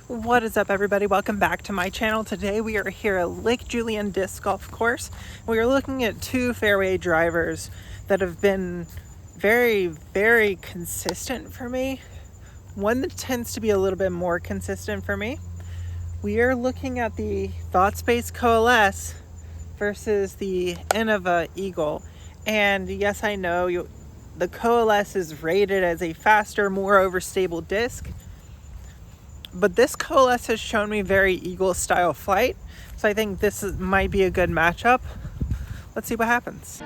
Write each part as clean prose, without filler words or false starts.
What is up, everybody? Welcome back to my channel. Today we are here at Lake Julian Disc Golf Course. We are looking at two fairway drivers that have been very consistent for me. One that tends to be a little bit more consistent for me. We are looking at the ThoughtSpace Coalesce versus the Innova Eagle. And yes, I know the Coalesce is rated as a faster, more overstable disc. But this Coalesce has shown me very Eagle style flight. So I think might be a good matchup. Let's see what happens.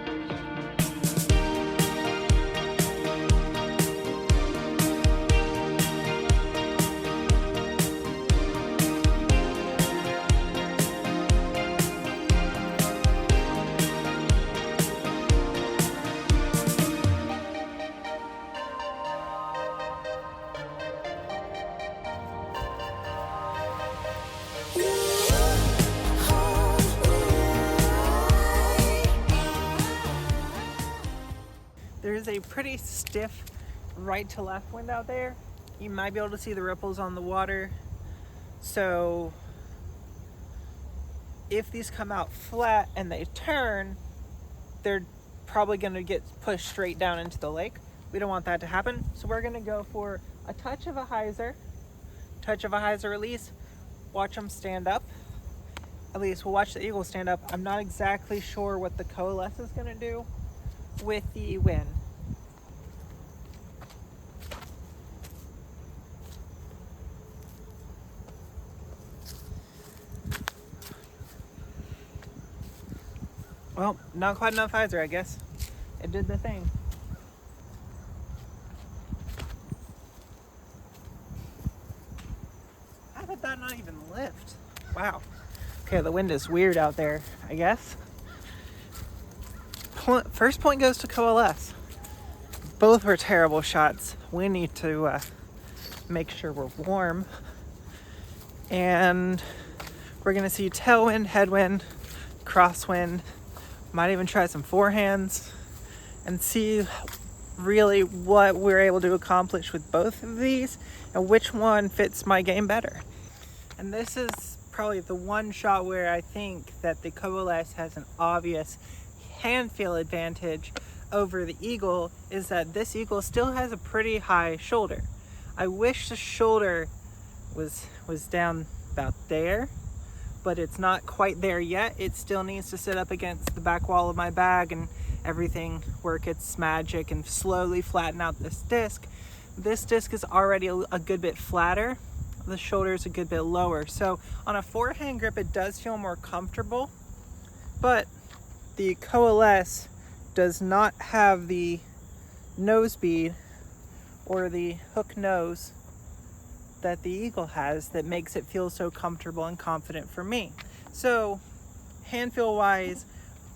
There's a pretty stiff right to left wind out there. You might be able to see the ripples on the water. So if these come out flat and they turn, they're probably going to get pushed straight down into the lake. We don't want that to happen. So we're going to go for a touch of a hyzer release, watch them stand up. At least we'll watch the Eagle stand up. I'm not exactly sure what the Coalesce is going to do with the wind. Well, not quite enough hyzer, I guess. It did the thing. How did that not even lift? Wow. Okay, the wind is weird out there, I guess. First point goes to Coalesce. Both were terrible shots. We need to make sure we're warm. And we're gonna see tailwind, headwind, crosswind. Might even try some forehands and see really what we're able to accomplish with both of these and which one fits my game better. And this is probably the one shot where I think that the Coalesce has an obvious hand feel advantage over the Eagle, is that this Eagle still has a pretty high shoulder. I wish the shoulder was down about there, but it's not quite there yet. It still needs to sit up against the back wall of my bag and everything work its magic and slowly flatten out this disc. This disc is already a good bit flatter. The shoulder is a good bit lower. So on a forehand grip, it does feel more comfortable, but the Coalesce does not have the nose bead or the hook nose that the Eagle has that makes it feel so comfortable and confident for me. So hand feel wise,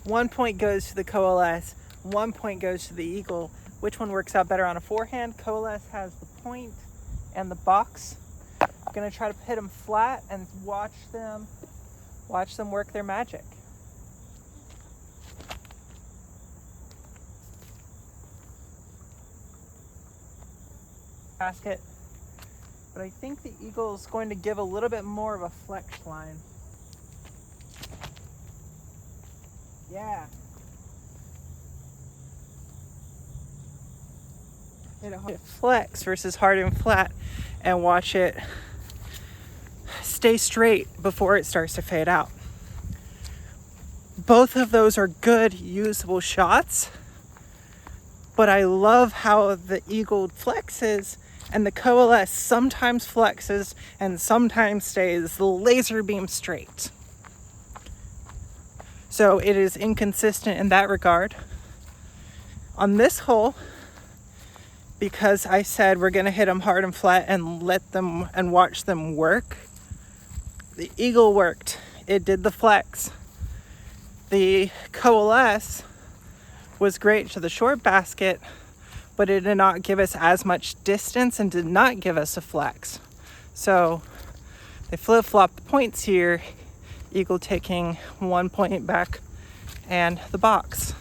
1 point goes to the Coalesce, 1 point goes to the Eagle. Which one works out better on a forehand? Coalesce has the point and the box. I'm gonna try to hit them flat and watch them work their magic. Basket. But I think the Eagle is going to give a little bit more of a flex line. Yeah. Hit a hard flex versus hard and flat, and watch it stay straight before it starts to fade out. Both of those are good, usable shots, but I love how the Eagle flexes and the Coalesce sometimes flexes and sometimes stays laser beam straight. So it is inconsistent in that regard. On this hole, because I said we're gonna hit them hard and flat and let them and watch them work, the Eagle worked. It did the flex. The Coalesce was great to the short basket, but it did not give us as much distance and did not give us a flex. So they flip-flopped the points here, Eagle taking 1 point back and the box.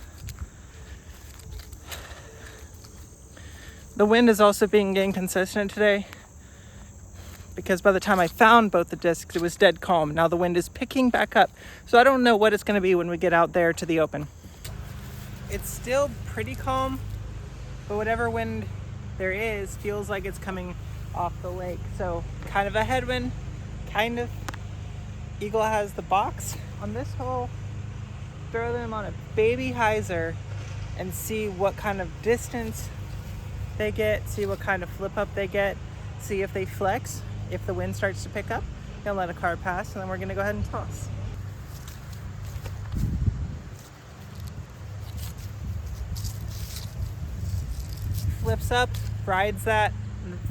The wind is also being inconsistent today. because by the time I found both the discs, it was dead calm. Now the wind is picking back up, so I don't know what it's going to be when we get out there to the open. It's still pretty calm, but whatever wind there is feels like it's coming off the lake. So kind of a headwind, kind of. Eagle has the box on this hole. Throw them on a baby hyzer and see what kind of distance they get, see what kind of flip up they get, see if they flex. If the wind starts to pick up, gonna let a car pass, and then we're gonna go ahead and toss. Flips up, rides that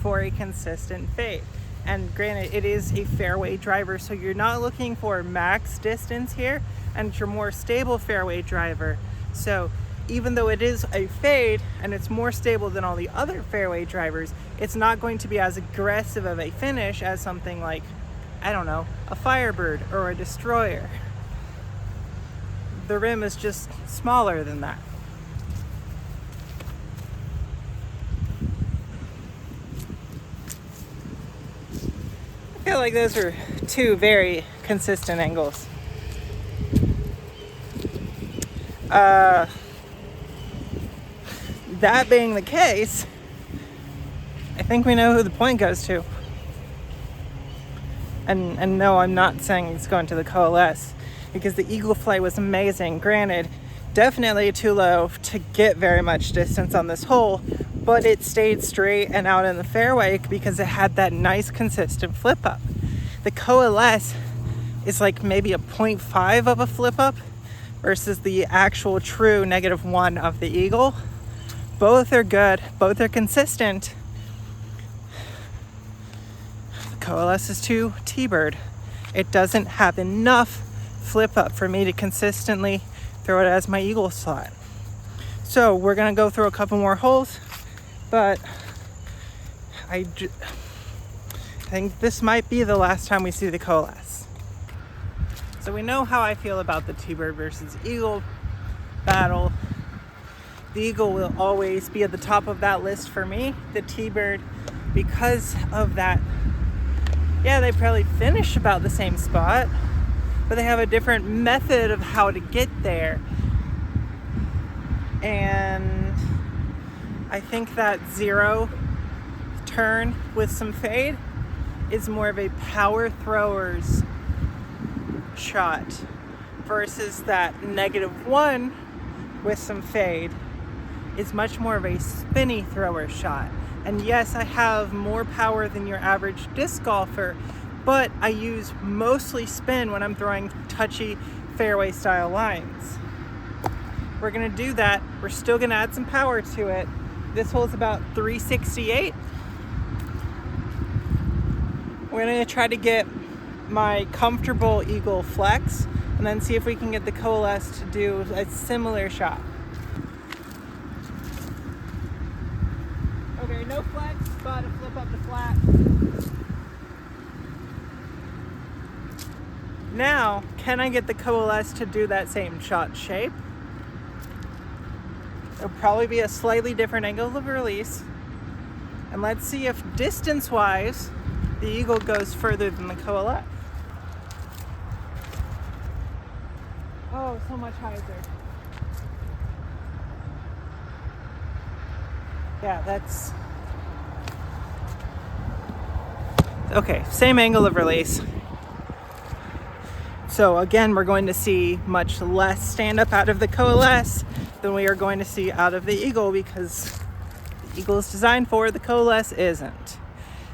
for a consistent fade. And granted, it is a fairway driver, so you're not looking for max distance here, and it's your more stable fairway driver. So even though it is a fade and it's more stable than all the other fairway drivers, it's not going to be as aggressive of a finish as something like, I don't know, a Firebird or a Destroyer. The rim is just smaller than that. I feel like those are two very consistent angles. That being the case, I think we know who the point goes to. And no, I'm not saying it's going to the Coalesce, because the eagle flight was amazing. Granted, definitely too low to get very much distance on this hole, but it stayed straight and out in the fairway because it had that nice consistent flip up. The Coalesce is like maybe a 0.5 of a flip up versus the actual true -1 of the eagle. Both are good, both are consistent. The Coalesce is too T-bird. It doesn't have enough flip up for me to consistently throw it as my eagle slot. So we're gonna go through a couple more holes, but I think this might be the last time we see the Coalesce. So we know how I feel about the T-bird versus eagle battle. The eagle will always be at the top of that list for me. The T-bird, because of that, yeah, they probably finish about the same spot, but they have a different method of how to get there. And I think that 0 turn with some fade is more of a power thrower's shot versus that -1 with some fade is much more of a spinny thrower shot. And yes, I have more power than your average disc golfer, but I use mostly spin when I'm throwing touchy fairway style lines. We're gonna do that. We're still gonna add some power to it. This hole's about 368. We're gonna try to get my comfortable eagle flex and then see if we can get the Coalesce to do a similar shot. Okay, no flex, but a flip up to flat. Now, can I get the Coalesce to do that same shot shape? It'll probably be a slightly different angle of release. And let's see if distance-wise, the eagle goes further than the Coalesce. Oh, so much hyzer. Yeah, that's... Okay, same angle of release. So again, we're going to see much less stand-up out of the Coalesce than we are going to see out of the eagle, because the eagle is designed for, the Coalesce isn't.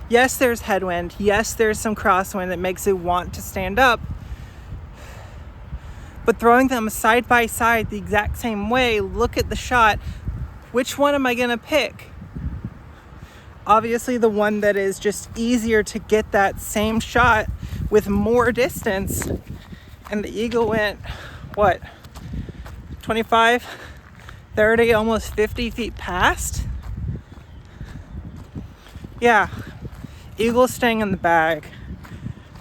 Yes, there's headwind. Yes, there's some crosswind that makes it want to stand up. But throwing them side by side the exact same way, look at the shot. Which one am I gonna pick? Obviously the one that is just easier to get that same shot with more distance. And the eagle went, what, 25, 30, almost 50 feet past? Yeah, eagle staying in the bag.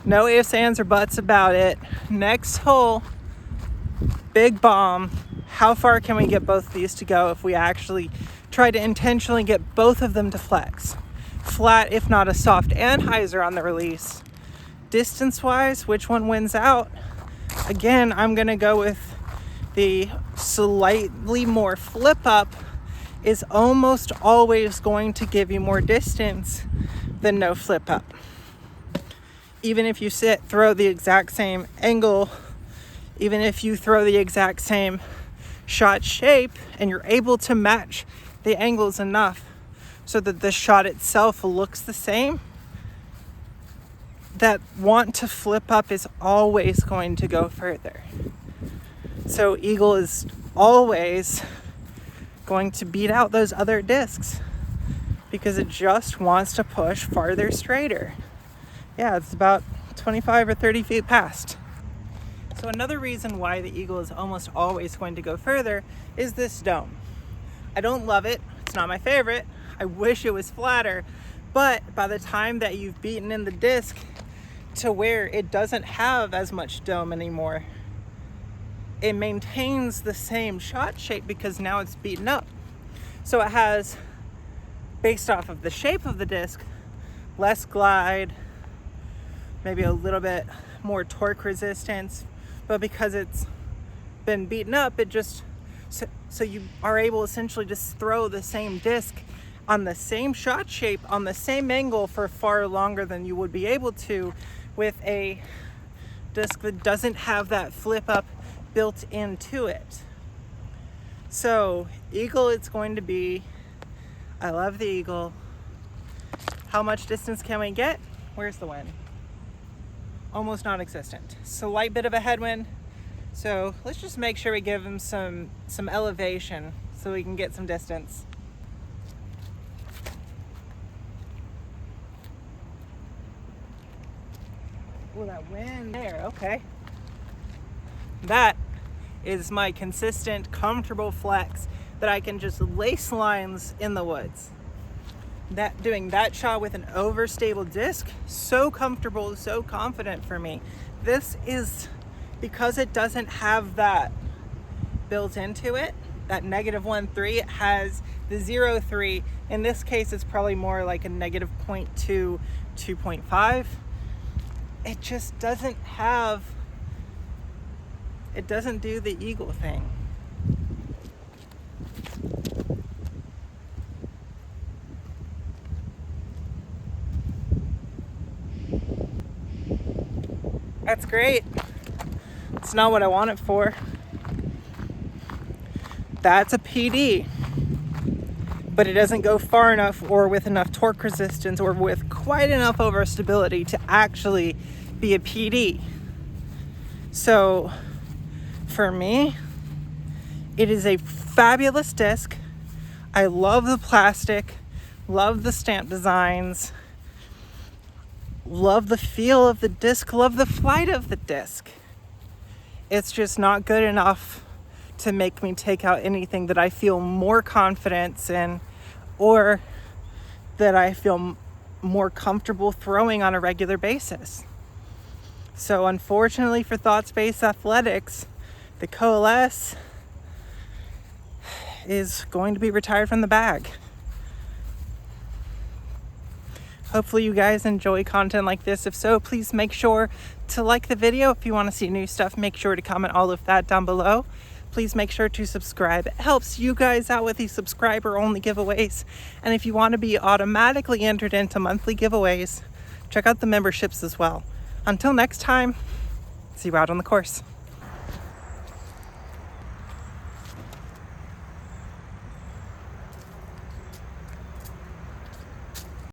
No ifs, ands, or buts about it. Next hole, big bomb. How far can we get both of these to go if we actually try to intentionally get both of them to flex? flat, if not a soft anhyzer on the release. Distance-wise, which one wins out? Again, I'm gonna go with the slightly more flip up is almost always going to give you more distance than no flip up. Even if you throw the exact same angle, even if you throw the exact same shot shape and you're able to match the angles enough so that the shot itself looks the same, that want to flip up is always going to go further. So Eagle is always going to beat out those other discs because it just wants to push farther straighter. Yeah, it's about 25 or 30 feet past. So another reason why the Eagle is almost always going to go further is this dome. I don't love it. It's not my favorite. I wish it was flatter, but by the time that you've beaten in the disc to where it doesn't have as much dome anymore, it maintains the same shot shape because now it's beaten up. So it has, based off of the shape of the disc, less glide, maybe a little bit more torque resistance, but because it's been beaten up, it just, so you are able essentially to throw the same disc on the same shot shape, on the same angle for far longer than you would be able to with a disc that doesn't have that flip up built into it. So Eagle, it's going to be, I love the Eagle. How much distance can we get? Where's the wind? Almost non-existent. Slight bit of a headwind. So let's just make sure we give him some elevation so we can get some distance. Oh, that wind there, okay. That is my consistent, comfortable flex that I can just lace lines in the woods. That doing that shot with an overstable disc, so comfortable, so confident for me. This is because it doesn't have that built into it, that -1.3, it has the 0.3. In this case, it's probably more like a -0.2, 2.5. It just doesn't have, it doesn't do the Eagle thing. That's great. It's not what I want it for. That's a PD, but it doesn't go far enough or with enough torque resistance or with quite enough overstability to actually be a PD. So for me, it is a fabulous disc. I love the plastic, love the stamp designs, love the feel of the disc, love the flight of the disc. It's just not good enough to make me take out anything that I feel more confidence in or that I feel more comfortable throwing on a regular basis. So unfortunately for Thought Space Athletics, the Coalesce is going to be retired from the bag. Hopefully you guys enjoy content like this. If so, please make sure to like the video. If you want to see new stuff, make sure to comment all of that down below. Please make sure to subscribe. It helps you guys out with these subscriber-only giveaways. And if you want to be automatically entered into monthly giveaways, check out the memberships as well. Until next time, see you out on the course.